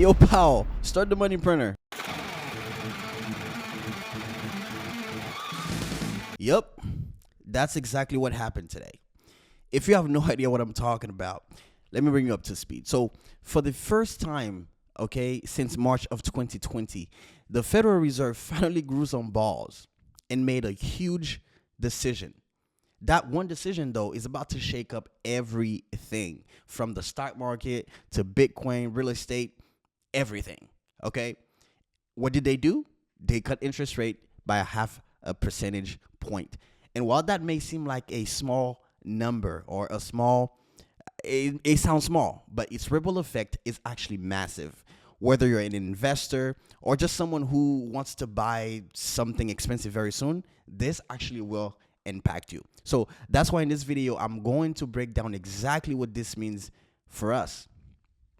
yo, pal, start the money printer. Yup, that's exactly what happened today. If you have no idea what I'm talking about, let me bring you up to speed. So, for the first time, okay, since March of 2020, the Federal Reserve finally grew some balls and made a huge decision. That one decision, though, is about to shake up everything from the stock market to Bitcoin, real estate, everything. Okay. What did they do? They cut interest rate by a half a percentage point. And while that may seem like a small number or it sounds small, but its ripple effect is actually massive. Whether you're an investor or just someone who wants to buy something expensive very soon, this actually will impact you. So that's why in this video, I'm going to break down exactly what this means for us,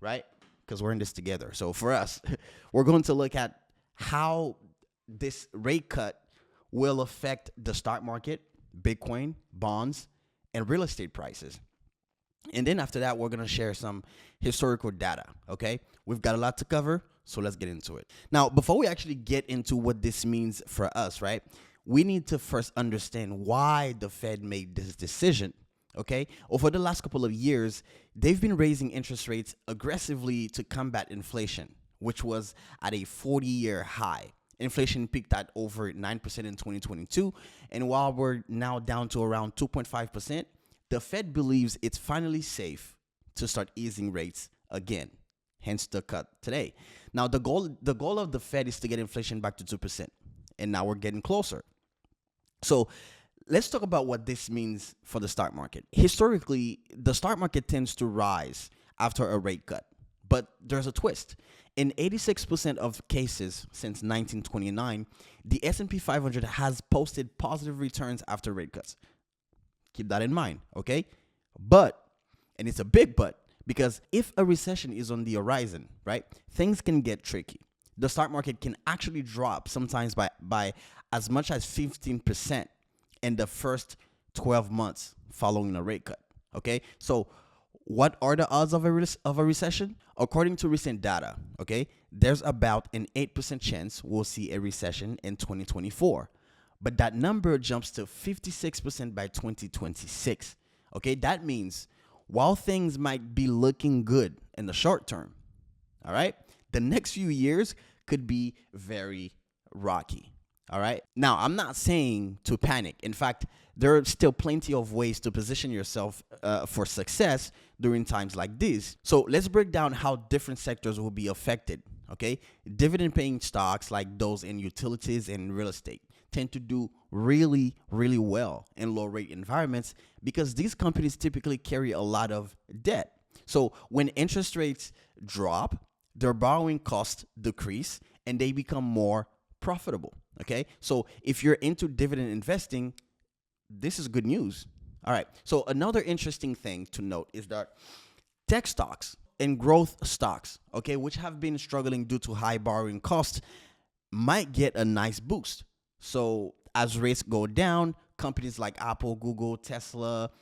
right? Because we're in this together. So for us, we're going to look at how this rate cut will affect the stock market, Bitcoin, bonds, and real estate prices. And then after that, we're going to share some historical data, okay? We've got a lot to cover, so let's get into it. Now, before we actually get into what this means for us, right, we need to first understand why the Fed made this decision, okay? Over the last couple of years, they've been raising interest rates aggressively to combat inflation, which was at a 40-year high. Inflation peaked at over 9% in 2022, and while we're now down to around 2.5%, the Fed believes it's finally safe to start easing rates again, hence the cut today. Now, the goal of the Fed is to get inflation back to 2%, and now we're getting closer. So let's talk about what this means for the stock market. Historically, the stock market tends to rise after a rate cut, but there's a twist. In 86% of cases since 1929, the S&P 500 has posted positive returns after rate cuts. Keep that in mind, okay? But, and it's a big but, because if a recession is on the horizon, right, things can get tricky. The stock market can actually drop sometimes by as much as 15% in the first 12 months following a rate cut, okay? So what are the odds of a recession? According to recent data, okay, there's about an 8% chance we'll see a recession in 2024. But that number jumps to 56% by 2026. Okay, that means while things might be looking good in the short term, all right, the next few years could be very rocky. All right. Now, I'm not saying to panic. In fact, there are still plenty of ways to position yourself for success during times like these. So let's break down how different sectors will be affected. Okay. Dividend paying stocks like those in utilities and real estate tend to do really, really well in low rate environments because these companies typically carry a lot of debt. So when interest rates drop, their borrowing costs decrease and they become more profitable. Okay, so if you're into dividend investing, this is good news. All right, so another interesting thing to note is that tech stocks and growth stocks, okay, which have been struggling due to high borrowing costs, might get a nice boost. So as rates go down, companies like Apple, Google, Tesla,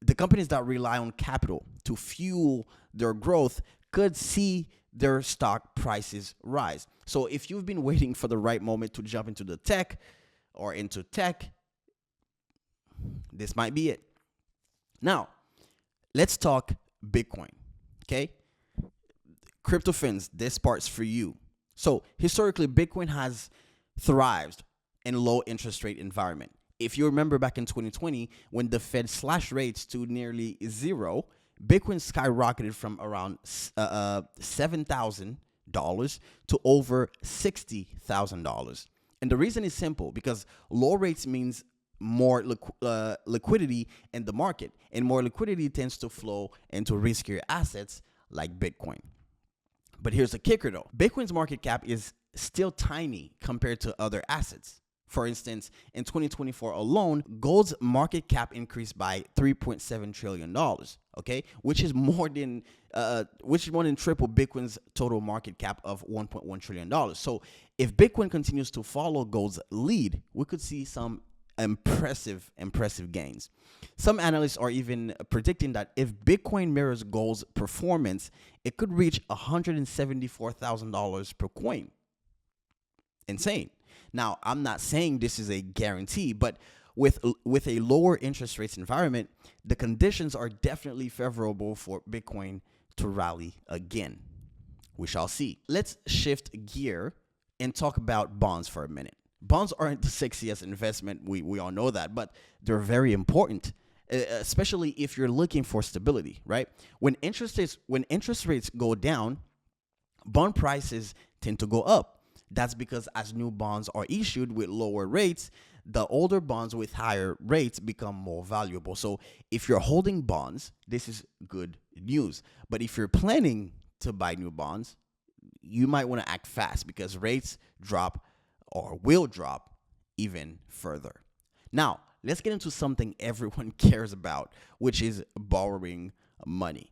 the companies that rely on capital to fuel their growth could see their stock prices rise. So if you've been waiting for the right moment to jump into the tech or into tech, this might be it. Now, let's talk Bitcoin, okay? Crypto fans, this part's for you. So historically, Bitcoin has thrived in low interest rate environment. If you remember back in 2020, when the Fed slashed rates to nearly zero, Bitcoin skyrocketed from around $7,000 to over $60,000. And the reason is simple, because low rates means more liquidity in the market, and more liquidity tends to flow into riskier assets like Bitcoin. But here's the kicker though. Bitcoin's market cap is still tiny compared to other assets. For instance, in 2024 alone, gold's market cap increased by $3.7 trillion, okay, which is more than triple Bitcoin's total market cap of $1.1 trillion. So if Bitcoin continues to follow gold's lead, we could see some impressive gains. Some analysts are even predicting that if Bitcoin mirrors gold's performance, it could reach $174,000 per coin. Insane. Now, I'm not saying this is a guarantee, but with a lower interest rates environment, the conditions are definitely favorable for Bitcoin to rally again. We shall see. Let's shift gear and talk about bonds for a minute. Bonds aren't the sexiest investment. We all know that, but they're very important, especially if you're looking for stability, right? When interest rates go down, bond prices tend to go up. That's because as new bonds are issued with lower rates, the older bonds with higher rates become more valuable. So if you're holding bonds, this is good news. But if you're planning to buy new bonds, you might want to act fast because rates drop or will drop even further. Now, let's get into something everyone cares about, which is borrowing money.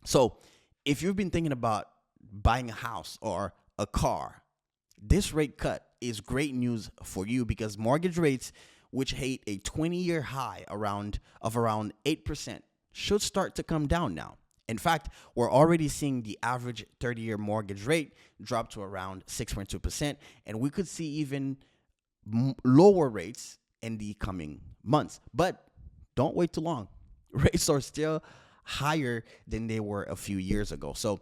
So if you've been thinking about buying a house or a car, this rate cut is great news for you because mortgage rates, which hit a 20-year high around 8%, should start to come down now. In fact, we're already seeing the average 30-year mortgage rate drop to around 6.2%, and we could see even lower rates in the coming months. But don't wait too long. Rates are still higher than they were a few years ago. So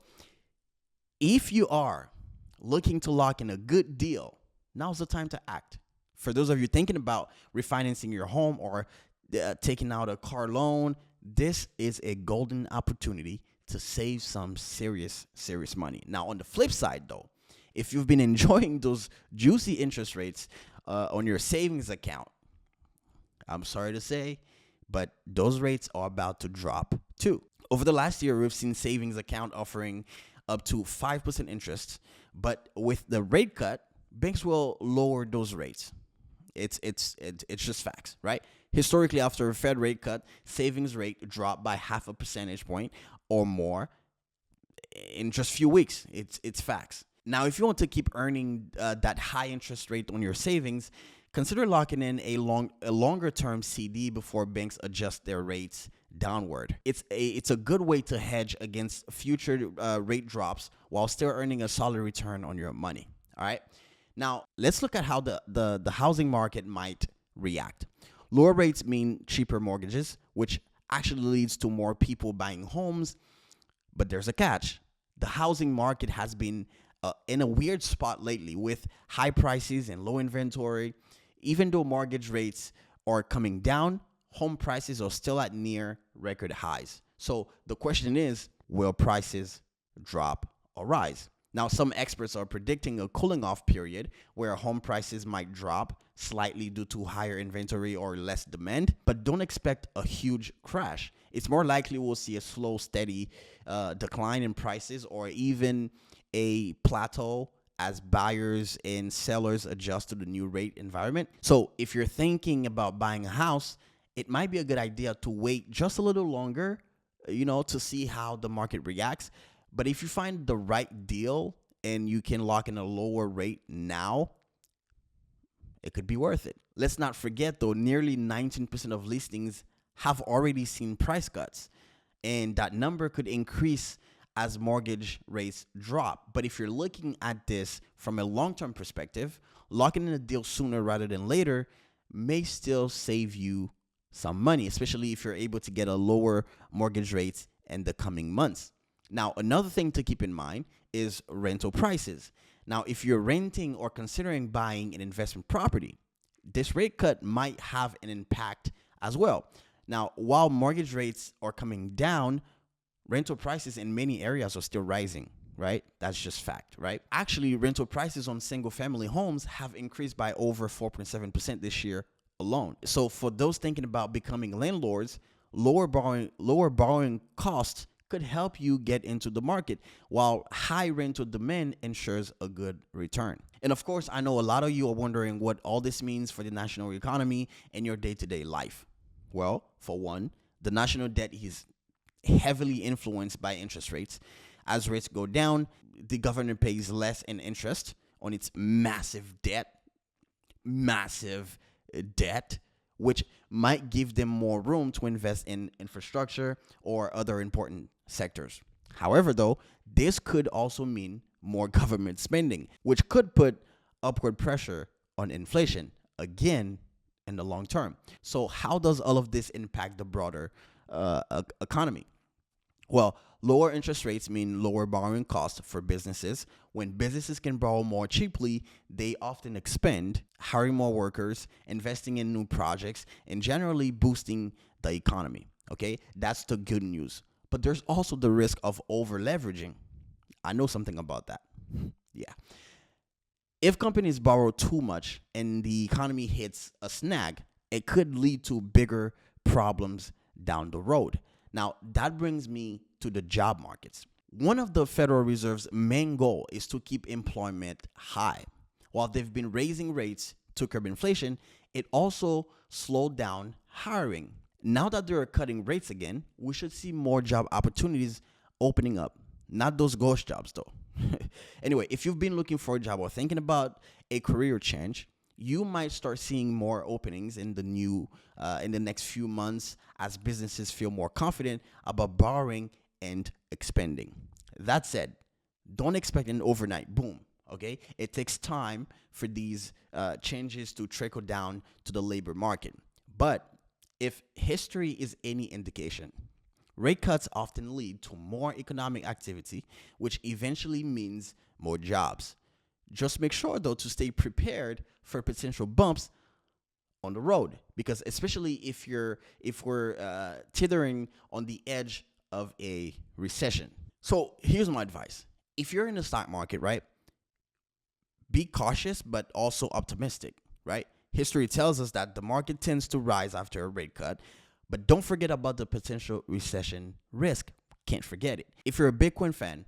if you are looking to lock in a good deal, now's the time to act. For those of you thinking about refinancing your home or taking out a car loan, this is a golden opportunity to save some serious money. Now, on the flip side, though, if you've been enjoying those juicy interest rates on your savings account, I'm sorry to say, but those rates are about to drop too. Over the last year, we've seen savings account offering up to 5% interest, but with the rate cut, banks will lower those rates. It's just facts, right? Historically, after a Fed rate cut, savings rate dropped by 0.5 percentage point or more in just a few weeks. It's facts. Now, if you want to keep earning that high interest rate on your savings, consider locking in a longer term CD before banks adjust their rates downward. It's a good way to hedge against future rate drops while still earning a solid return on your money. All right. Now, let's look at how the housing market might react. Lower rates mean cheaper mortgages, which actually leads to more people buying homes. But there's a catch. The housing market has been in a weird spot lately with high prices and low inventory. Even though mortgage rates are coming down, home prices are still at near record highs. So the question is, will prices drop or rise? Now, some experts are predicting a cooling off period where home prices might drop slightly due to higher inventory or less demand, but don't expect a huge crash. It's more likely we'll see a slow, steady decline in prices or even a plateau as buyers and sellers adjust to the new rate environment. So if you're thinking about buying a house, it might be a good idea to wait just a little longer, to see how the market reacts. But if you find the right deal and you can lock in a lower rate now, it could be worth it. Let's not forget, though, nearly 19% of listings have already seen price cuts, and that number could increase as mortgage rates drop. But if you're looking at this from a long-term perspective, locking in a deal sooner rather than later may still save you some money, especially if you're able to get a lower mortgage rate in the coming months. Now, another thing to keep in mind is rental prices. Now, if you're renting or considering buying an investment property, this rate cut might have an impact as well. Now, while mortgage rates are coming down, rental prices in many areas are still rising, right? That's just fact, right? Actually, rental prices on single-family homes have increased by over 4.7% this year alone. So for those thinking about becoming landlords, lower borrowing costs could help you get into the market, while high rental demand ensures a good return. And of course, I know a lot of you are wondering what all this means for the national economy and your day-to-day life. Well, for one, the national debt is heavily influenced by interest rates. As rates go down, the government pays less in interest on its massive debt, massive debt, which might give them more room to invest in infrastructure or other important sectors. However, though, this could also mean more government spending, which could put upward pressure on inflation again in the long term. So, how does all of this impact the broader economy? Well, lower interest rates mean lower borrowing costs for businesses. When businesses can borrow more cheaply, they often expand, hiring more workers, investing in new projects, and generally boosting the economy. Okay, that's the good news. But there's also the risk of over leveraging. I know something about that. Yeah. If companies borrow too much and the economy hits a snag, it could lead to bigger problems down the road. Now, that brings me to the job markets. One of the Federal Reserve's main goal is to keep employment high. While they've been raising rates to curb inflation, it also slowed down hiring. Now that they're cutting rates again, we should see more job opportunities opening up. Not those ghost jobs, though. Anyway, if you've been looking for a job or thinking about a career change, you might start seeing more openings in the next few months as businesses feel more confident about borrowing and expanding. That said, don't expect an overnight boom. Okay, it takes time for these changes to trickle down to the labor market. But if history is any indication, rate cuts often lead to more economic activity, which eventually means more jobs. Just make sure, though, to stay prepared for potential bumps on the road, because especially if we're teetering on the edge of a recession. So here's my advice: if you're in the stock market, right, be cautious but also optimistic. Right? History tells us that the market tends to rise after a rate cut, but don't forget about the potential recession risk. Can't forget it. If you're a Bitcoin fan,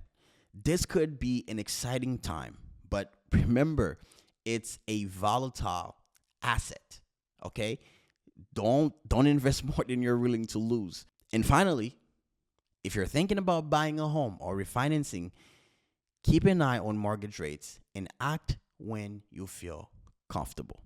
this could be an exciting time. But remember, it's a volatile asset. Okay? Don't invest more than you're willing to lose. And finally, if you're thinking about buying a home or refinancing, keep an eye on mortgage rates and act when you feel comfortable.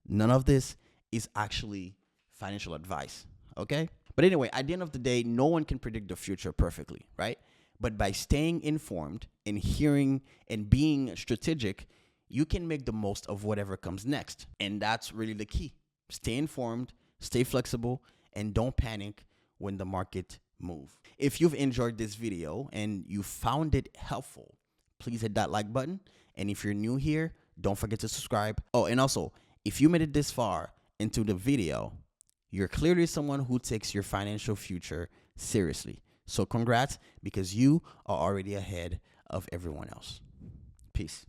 None of this is actually financial advice. Okay? But anyway, at the end of the day, no one can predict the future perfectly, right? But by staying informed and hearing and being strategic, you can make the most of whatever comes next. And that's really the key. Stay informed, stay flexible, and don't panic when the market moves. If you've enjoyed this video and you found it helpful, please hit that like button. And if you're new here, don't forget to subscribe. Oh, and also, if you made it this far into the video, you're clearly someone who takes your financial future seriously. So congrats, because you are already ahead of everyone else. Peace.